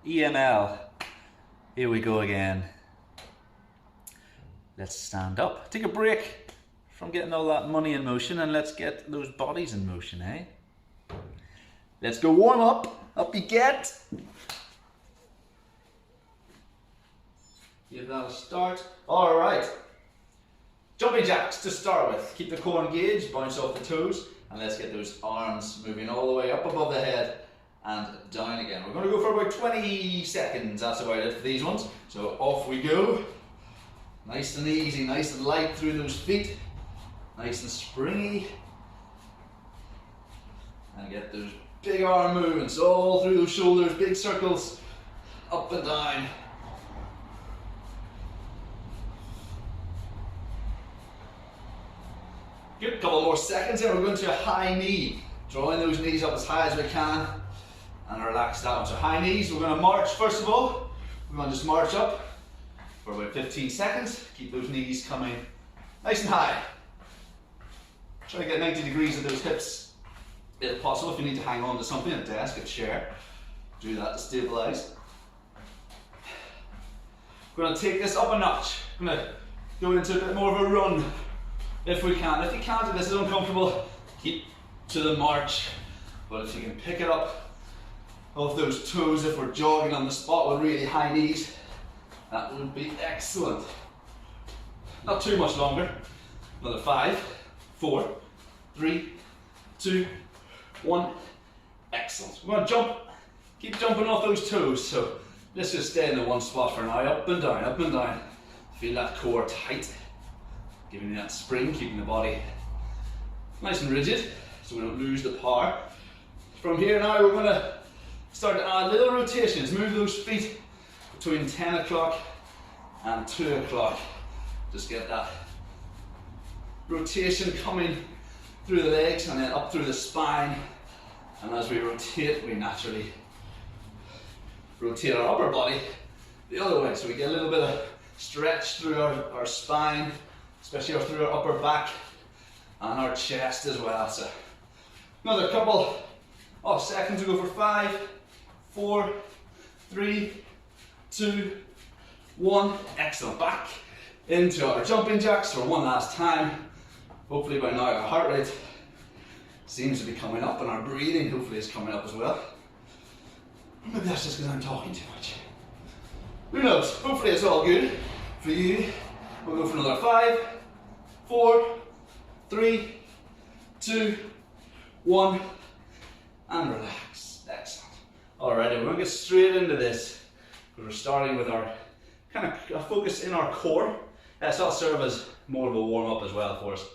EML. Here we go again. Let's stand up. Take a break from getting all that money in motion and let's get those bodies in motion, eh? Let's go warm up. Up you get. Give that a start. All right. Jumping jacks to start with. Keep the core engaged, bounce off the toes, and let's get those arms moving all the way up above the head and down again. We're going to go for about 20 seconds. That's about it for these ones. So off we go. Nice and easy, nice and light through those feet. Nice and springy. And get those big arm movements all through those shoulders, big circles, up and down. Good, couple more seconds here. We're going to a high knee. Drawing those knees up as high as we can and relax that one. So high knees, we're going to march first of all. We're going to just march up for about 15 seconds. Keep those knees coming nice and high. Try to get 90 degrees of those hips if possible. If you need to hang on to something, a desk, a chair, do that to stabilize. We're going to take this up a notch. We're going to go into a bit more of a run if we can. If you can't, if this is uncomfortable, keep to the march. But if you can pick it up off those toes, if we're jogging on the spot with really high knees, that would be excellent. Not too much longer. Another 5, 4, 3, 2, 1. Excellent. We're going to jump. Keep jumping off those toes. So let's just stay in the one spot for now. Up and down, up and down. Feel that core tight. Giving you that spring, keeping the body nice and rigid so we don't lose the power. From here now we're going to start to add little rotations. Move those feet between 10 o'clock and 2 o'clock. Just get that rotation coming through the legs and then up through the spine. And as we rotate, we naturally rotate our upper body the other way. So we get a little bit of stretch through our spine, especially through our upper back and our chest as well. So another couple of seconds to go for 5, 4, 3, 2, 1. Excellent. Back into our jumping jacks for one last time. Hopefully by now our heart rate seems to be coming up and our breathing hopefully is coming up as well. Maybe that's just because I'm talking too much. Who knows? Hopefully it's all good for you. We'll go for another 5, 4, 3, 2, 1, and relax. Excellent. Alrighty, we're going to get straight into this. We're starting with our kind of a focus in our core. So that'll serve as more of a warm up as well for us.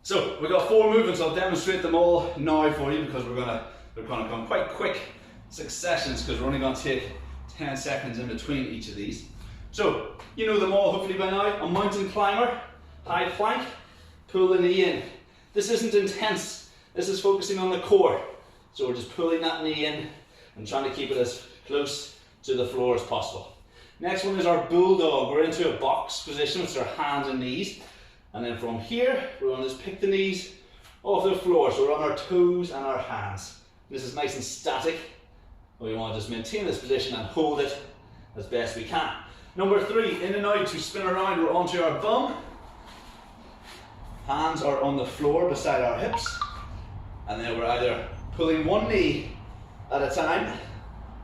So we've got 4 movements. I'll demonstrate them all now for you because they're going to come quite quick successions because we're only going to take 10 seconds in between each of these. So you know them all hopefully by now. A mountain climber, high plank, pull the knee in. This isn't intense. This is focusing on the core. So we're just pulling that knee in and trying to keep it as close to the floor as possible. Next one is our bulldog. We're into a box position with our hands and knees. And then from here, we're going to just pick the knees off the floor. So we're on our toes and our hands. This is nice and static. We want to just maintain this position and hold it as best we can. Number 3, in and out to spin around. We're onto our bum. Hands are on the floor beside our hips. And then we're either pulling one knee at a time,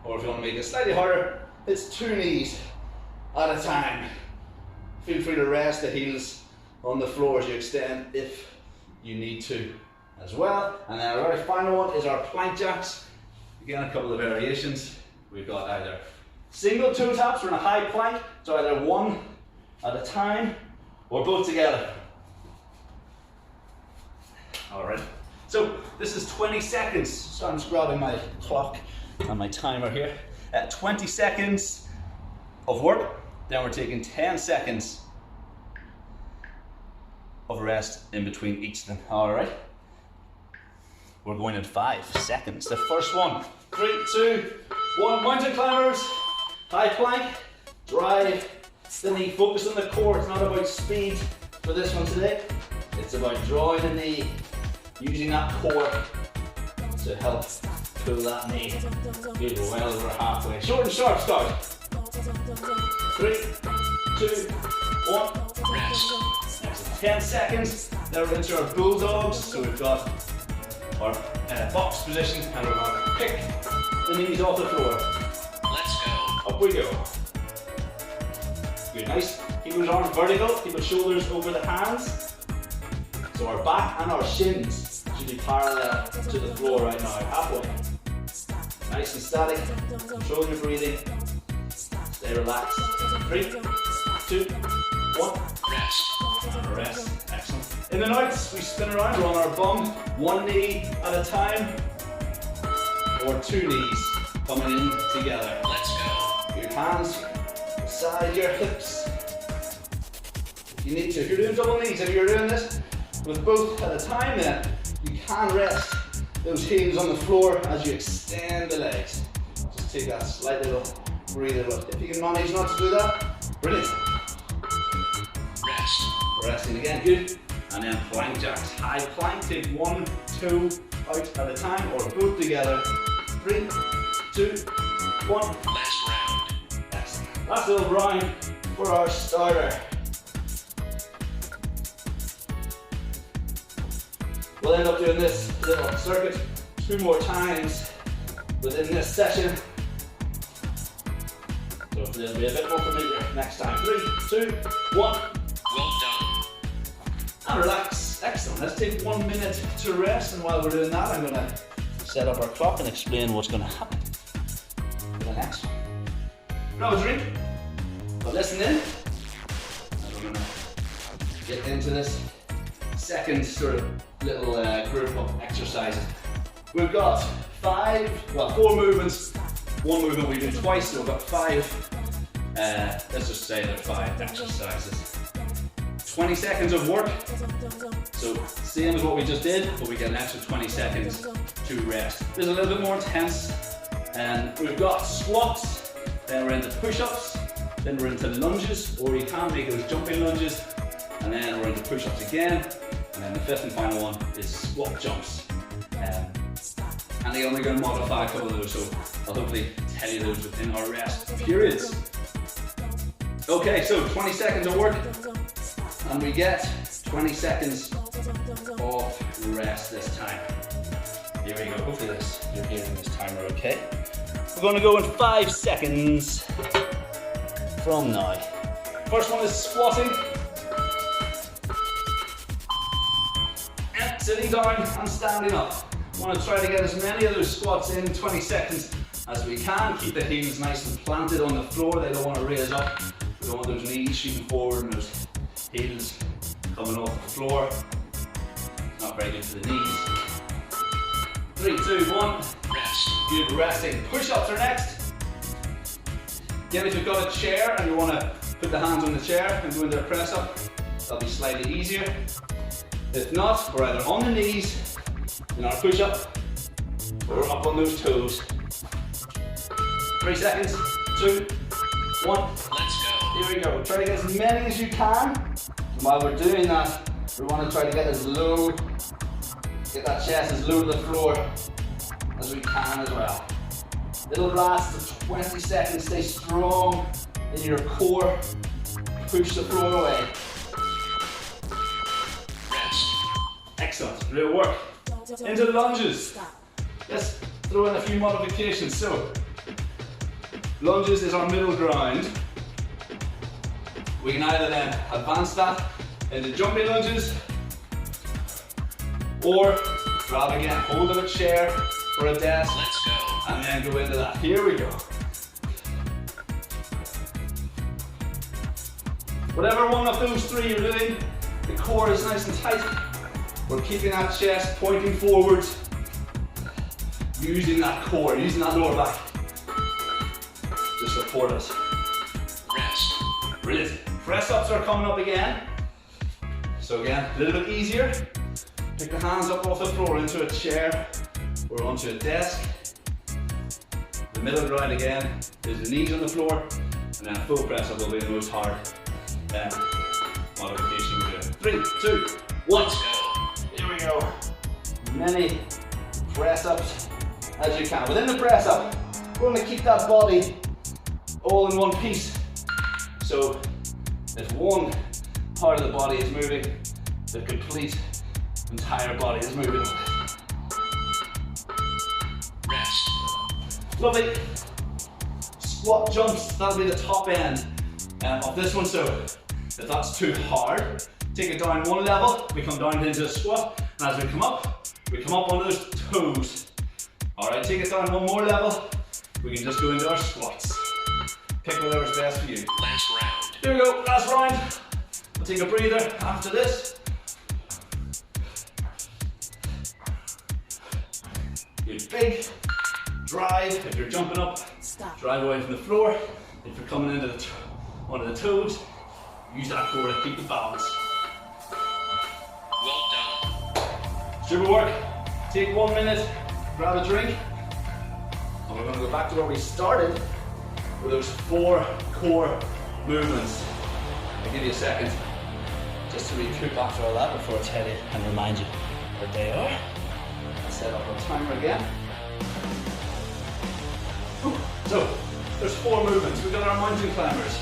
or if you want to make it slightly harder, it's 2 knees at a time. Feel free to rest the heels on the floor as you extend if you need to as well. And then our very final one is our plank jacks. Again, a couple of variations. We've got either single toe taps, we're in a high plank, so either one at a time or both together. Alright, so this is 20 seconds. So I'm just grabbing my clock and my timer here. 20 seconds of work, then we're taking 10 seconds of rest in between each of them. Alright, we're going in 5 seconds. The first one, 3, 2, 1, mountain climbers, high plank, drive the knee, focus on the core. It's not about speed for this one today, it's about drawing the knee, using that core to help pull that knee. Good, we're well over halfway. Short and sharp start. 3, 2, 1, rest. Next 10 seconds. Now we're into our bulldogs. So we've got our box position and we're going to pick the knees off the floor. Let's go. Up we go. Good, nice. Keep those arms vertical, keep the shoulders over the hands. So our back and our shins should be parallel to the floor right now, halfway. Nice and static, control your breathing, stay relaxed. 3, 2, 1, rest. Rest, excellent. In the nights, we spin around, we're on our bum, one knee at a time, or two knees coming in together. Let's go. Your hands beside your hips. If you need to, if you're doing double knees, if you're doing this with both at a time, then you can rest those heels on the floor as you extend the legs. Just take that slight little breather. But if you can manage not to do that, brilliant. Rest. Resting again, good. And then plank jacks. High plank, take one toe out at a time or both together. 3, 2, 1. Last round. Excellent. Last little round for our starter. We'll end up doing this little circuit 2 more times within this session. So it'll be a bit more familiar next time. 3, 2, 1. Well done. And relax. Excellent. Let's take 1 minute to rest, and while we're doing that, I'm going to set up our clock and explain what's going to happen for the next one. No drink, but listen in. And we're going to get into this second sort of little group of exercises. We've got 4 movements. One movement we do twice, so we've got 5. Let's just say they're 5 exercises. 20 seconds of work. So same as what we just did, but we get an extra 20 seconds to rest. This is a little bit more intense. And we've got squats, then we're into push-ups, then we're into lunges, or you can make those jumping lunges, and then we're into push-ups again. And then the 5th and final one is squat jumps. And I'm only going to modify a couple of those, so I'll hopefully tell you those within our rest periods. Okay, so 20 seconds of work, and we get 20 seconds of rest this time. Here we go, hopefully you're hearing this timer okay. We're going to go in 5 seconds from now. First one is squatting. Sitting down and standing up. I want to try to get as many of those squats in 20 seconds as we can. Keep the heels nice and planted on the floor. They don't want to raise up. We don't want those knees shooting forward and those heels coming off the floor. Not very good for the knees. 3, 2, 1. Rest. Good resting. Push-ups are next. Again, if you've got a chair and you want to put the hands on the chair and go into a press-up, that'll be slightly easier. If not, we're either on the knees in our push-up or up on those toes. 3 seconds, 2, 1. Let's go. Here we go. Try to get as many as you can. And while we're doing that, we want to try to get as low, get that chest as low to the floor as we can as well. Little blast of 20 seconds. Stay strong in your core. Push the floor away. Excellent, real work. Into lunges. Let's throw in a few modifications. So, lunges is our middle ground. We can either then advance that into jumping lunges, or grab again, hold of a chair or a desk, let's go, and then go into that. Here we go. Whatever one of those 3 you're doing, the core is nice and tight. We're keeping that chest pointing forwards, using that core, using that lower back to support us. Rest. Brilliant. Press ups are coming up again. So again, a little bit easier. Pick the hands up off the floor into a chair or onto a desk. The middle ground again is the knees on the floor, and then a full press up will be the most hard modification we're doing. 3, 2, 1. Let's go. Here we go. Many press ups as you can. Within the press up, we're going to keep that body all in one piece. So if one part of the body is moving, the complete entire body is moving. Rest. Lovely. Squat jumps, that'll be the top end of this one. So if that's too hard, take it down one level, we come down into a squat, and as we come up onto those toes. All right, take it down one more level, we can just go into our squats. Pick whatever's best for you. Last round. Here we go, last round. We'll take a breather after this. Good big drive. If you're jumping up, stop. Drive away from the floor. If you're coming into onto the toes, use that core to keep the balance. Well done. Super work. Take 1 minute, grab a drink, and we're going to go back to where we started with those 4 core movements. I'll give you a second just to recoup after all that before I tell you and remind you what they are. I'll set up our timer again. So, there's 4 movements. We've got our mountain climbers,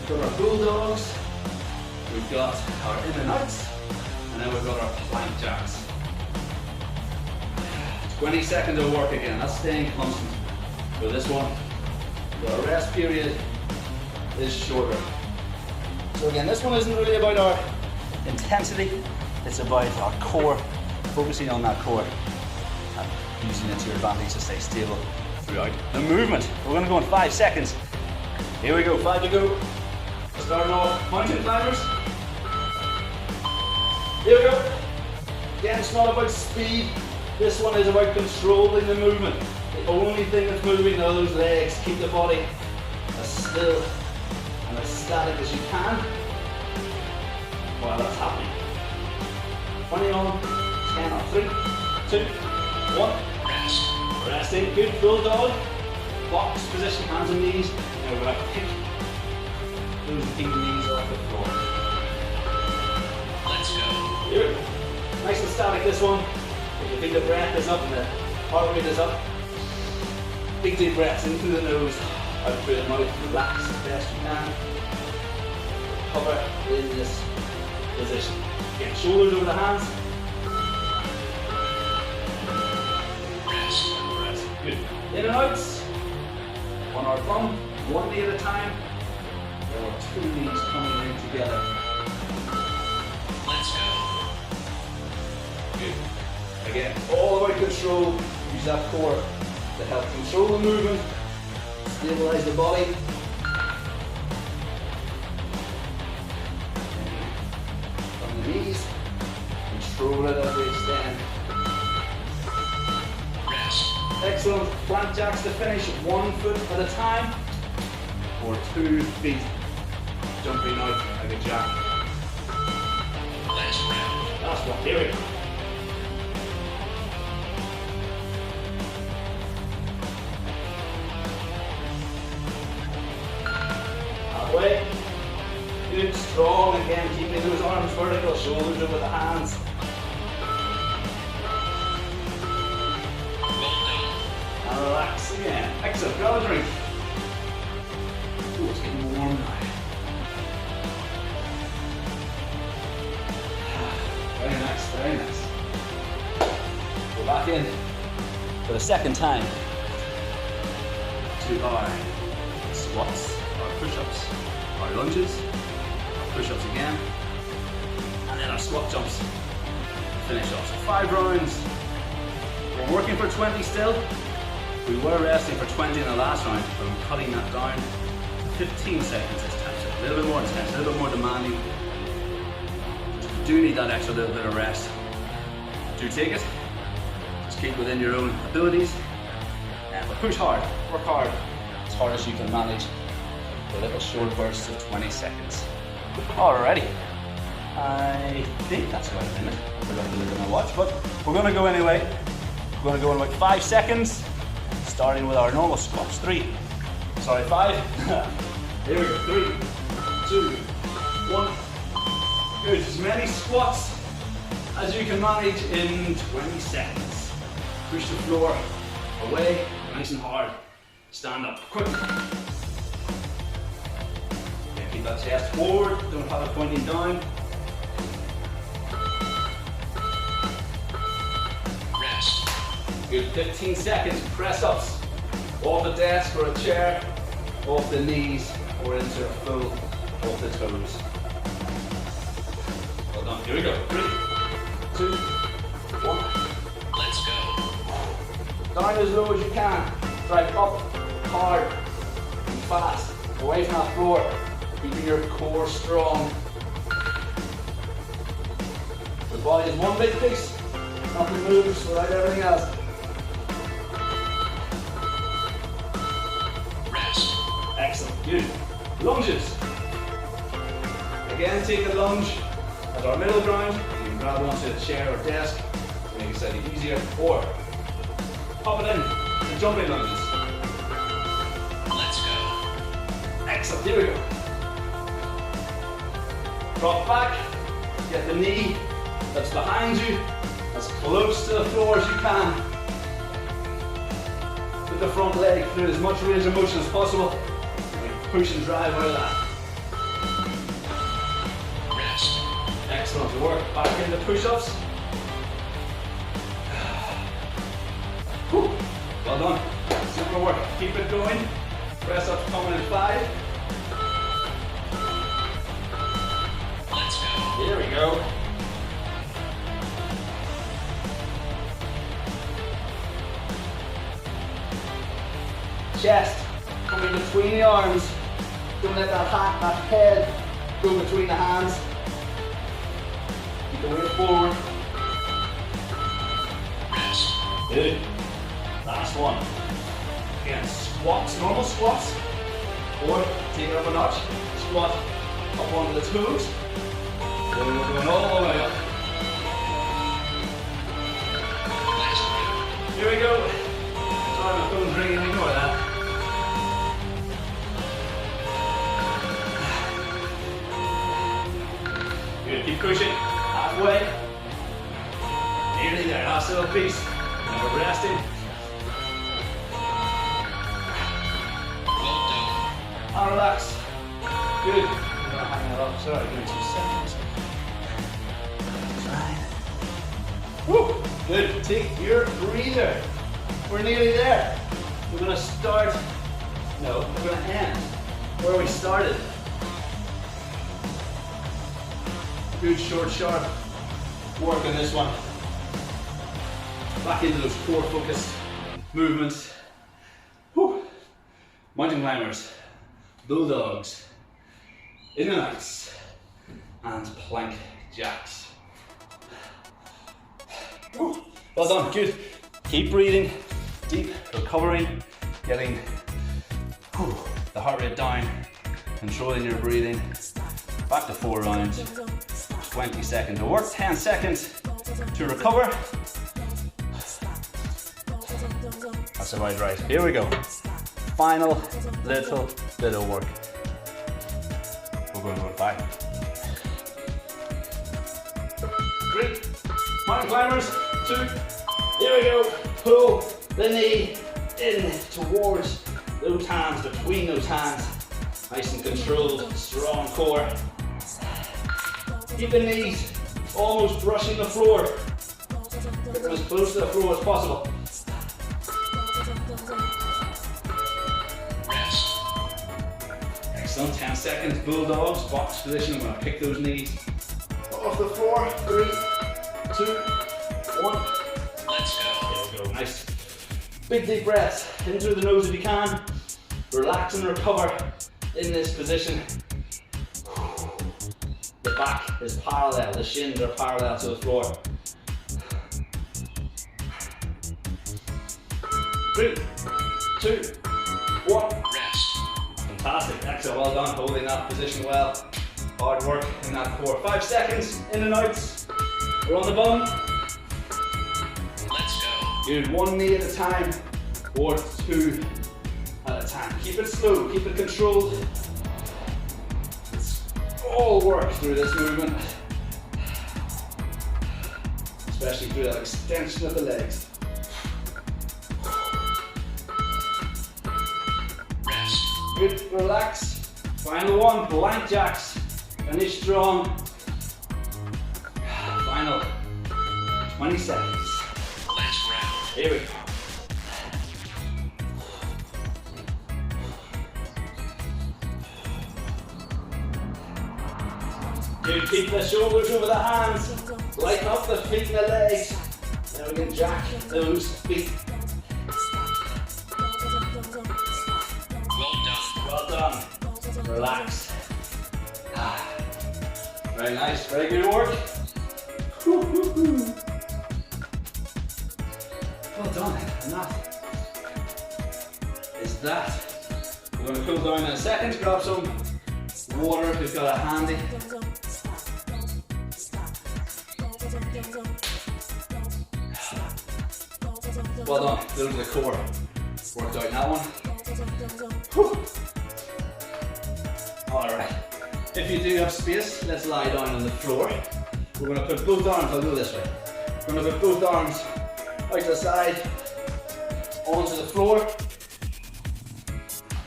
we've got our bulldogs, we've got our in and outs, and then we've got our plank jacks. 20 seconds of work again, that's staying constant. For this one, the rest period is shorter. So again, this one isn't really about our intensity, it's about our core, focusing on that core, and using it to your advantage to stay stable throughout the movement. We're going to go in 5 seconds. Here we go, 5 to go. Starting off, mountain climbers. Here we go. Again, it's not about speed. This one is about controlling the movement. The only thing that's moving are those legs. Keep the body as still and as static as you can while that's happening. 20 on, 10 on, 3, 2, 1. Rest. Resting, good, bulldog. Box position, hands and knees. Now we're going to pick those big knees off the floor. Let's go. Here we go. Nice and static this one. If you think the breath is up and the heart rate is up, big deep breaths into the nose, out through the mouth, relax as best you can. Recover in this position. Again, shoulders over the hands. Rest. Good. In and outs. On our thumb, one knee at a time. Or 2 knees coming in together. Let's go. Good. Again, all about control. Use that core to help control the movement, stabilize the body. From the knees, control it as we extend. Rest. Excellent. Plank jacks to finish, 1 foot at a time, or 2 feet jumping out like a jack. Last round. Last one. Here we go. Halfway. Good, strong again, keeping those arms vertical, shoulders over the hands. Well done. And relax again. Excellent, grab a drink. Ooh, it's getting warm now. Very nice, very nice. Go back in for the second time to our squats, our push-ups, our lunges, our push-ups again, and then our squat jumps to finish off. So 5 rounds. We're working for 20 still. We were resting for 20 in the last round, but I'm cutting that down to 15 seconds this time. So a little bit more intense, a little bit more demanding. You do need that extra little bit of rest. Do take it. Just keep within your own abilities. But push hard, work hard, as hard as you can manage. For little short bursts of 20 seconds. Alrighty. I think that's about a minute. I forgot to look at my watch, but we're going to go anyway. We're going to go in about 5 seconds, starting with our normal squats. 5. Here we go. 3, 2, 1. Good. As many squats as you can manage in 20 seconds. Push the floor away, nice and hard. Stand up, quick. Okay, keep that chest forward, don't have it pointing down. Rest. Good, 15 seconds, press ups. Off the desk or a chair, off the knees, or into a full off the toes. Well done, here we go. 3, 2, 1. Let's go. Down as low as you can. Drive up, hard, and fast. Away from that floor. Keeping your core strong. The body is one big piece. Nothing moves without everything else. Rest. Excellent. Good. Lunges. Again, take the lunge as our middle ground. You can grab onto a chair or desk to make it slightly easier. Or pop it in and jumping lunges. Let's go. Excellent. Here we go. Drop back. Get the knee that's behind you as close to the floor as you can. Put the front leg through as much range of motion as possible. Push and drive out of that. Rest. Excellent work. Back into push-ups. Well done. Super work. Keep it going. Press ups coming in 5. Let's go. Here we go. Chest coming between the arms. Don't let that head go between the hands. Keep the weight forward. Rest. Good. Last one. Again, squats, normal squats. Or take it up a notch. Squat up onto the toes. Going all the way up. Here we go. Sorry, my phone's ringing, ignore that. Good, keep pushing. Halfway. Nearly there, last little piece. Now we're resting. Well done. And relax. Good. I'm gonna hang that up. Sorry, give me 2 seconds. Woo! Good. Take your breather. We're nearly there. We're gonna start. No, we're gonna end where we started. Good, short, sharp work on this one. Back into those core focused movements. Whew. Mountain climbers, bulldogs, in and outs, and plank jacks. Whew. Well done, good. Keep breathing, deep, recovering, getting the heart rate down, controlling your breathing. Back to 4 rounds, 20 seconds to work, 10 seconds to recover. That's about right. Here we go. Final little bit of work. We're going to go 5. 3. Mountain climbers. 2. Here we go. Pull the knee in towards those hands, between those hands. Nice and controlled, strong core. Keep the knees almost brushing the floor. Get them as close to the floor as possible. Rest. Excellent. 10 seconds. Bulldogs, box position. I'm going to pick those knees off the floor. 3, 2, 1. Let's go. There we go. Nice. Big deep breaths in through the nose if you can. Relax and recover in this position. The back is parallel, the shins are parallel to the floor. 3, 2, 1. Rest. Fantastic, excellent, well done, holding that position well. Hard work in that core. 5 seconds, in and outs. We're on the bum. Let's go. Good, 1 knee at a time, or 2 at a time. Keep it slow, keep it controlled. All work through this movement, especially through that extension of the legs. Good, relax. Final one, plank jacks. Finish strong. Final 20 seconds. Last round. Here we go. Good, keep the shoulders over the hands. Lighten up the feet and the legs. Now we can jack those feet. Well done. Well done. Relax. Very nice, very good work. Well done. And that is that. We're going to cool down in a second. Grab some water if we've got it handy. Well done. Those are the core. Worked out in that one. Alright. If you do have space, let's lie down on the floor. We're going to put both arms, I'll go this way. We're going to put both arms out to the side, onto the floor.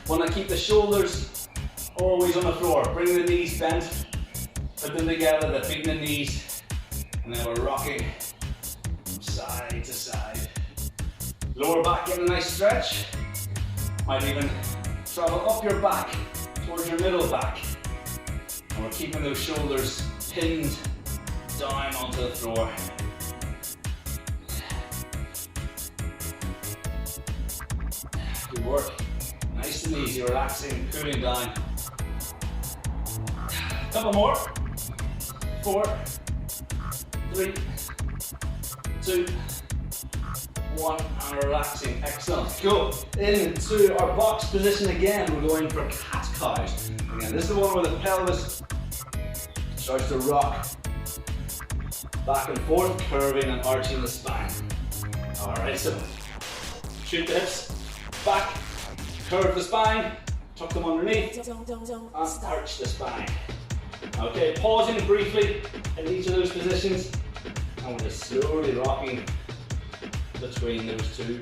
Want to keep the shoulders always on the floor. Bring the knees bent, put them together, the feet and the knees, and then we're rocking from side to side. Lower back, getting a nice stretch. Might even travel up your back towards your middle back. And we're keeping those shoulders pinned down onto the floor. Good work. Nice and easy, relaxing, cooling down. Couple more. 4, 3, 2, 1, and relaxing. Excellent. Go into our box position again. We're going for cat cows. Again, this is the one where the pelvis starts to rock back and forth, curving and arching the spine. Alright, so shoot the hips back, curve the spine, tuck them underneath, and arch the spine. Okay, pausing briefly in each of those positions, and we're just slowly rocking between those two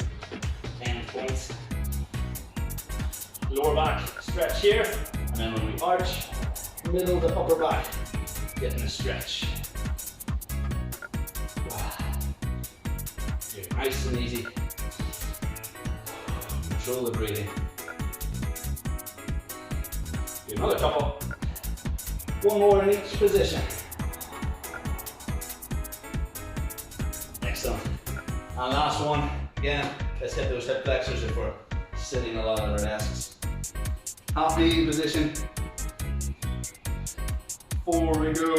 end points. Lower back stretch here, and then when we arch, middle to upper back, getting a stretch. Good, nice and easy. Control the breathing. Good, another couple. One more in each position. Excellent. And last one, again, let's hit those hip flexors if we're sitting a lot at our desks. Half knee position. 4 we go.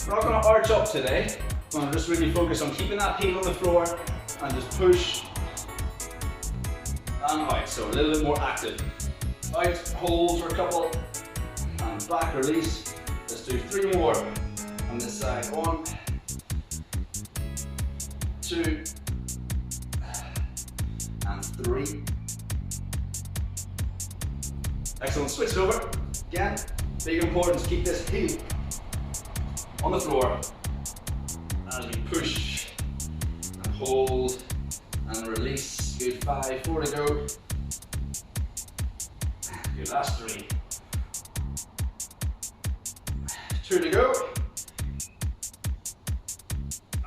We're not going to arch up today. We're going to just really focus on keeping that heel on the floor and just push and out. So a little bit more active. Out, hold for a couple, and back release. Let's do 3 more on this side. 1, 2, and 3. Excellent. Switch it over. Again, big importance. Keep this heel on the floor as we push and hold and release. Good. 5, 4 to go. Good. Last 3. 2 to go.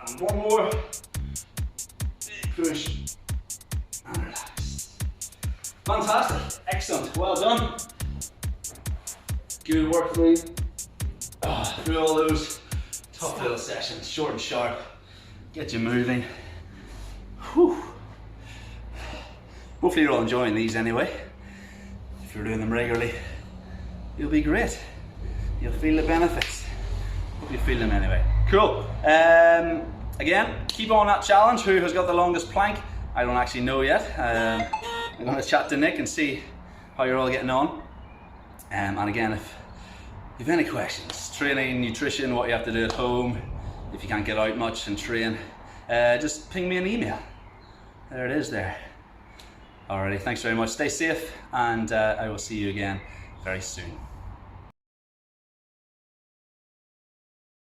And 1 more. Big push and relax. Fantastic. Excellent. Well done. Good work for you. Through all those tough little sessions, short and sharp. Get you moving. Whew. Hopefully you're all enjoying these anyway. If you're doing them regularly, you'll be great. You'll feel the benefits. Hope you feel them anyway. Cool. Again, keep on that challenge. Who has got the longest plank? I don't actually know yet. I'm going to chat to Nick and see how you're all getting on. And again, if you have any questions, training, nutrition, what you have to do at home, if you can't get out much and train, just ping me an email. There it is there. Alrighty, thanks very much. Stay safe, and I will see you again very soon.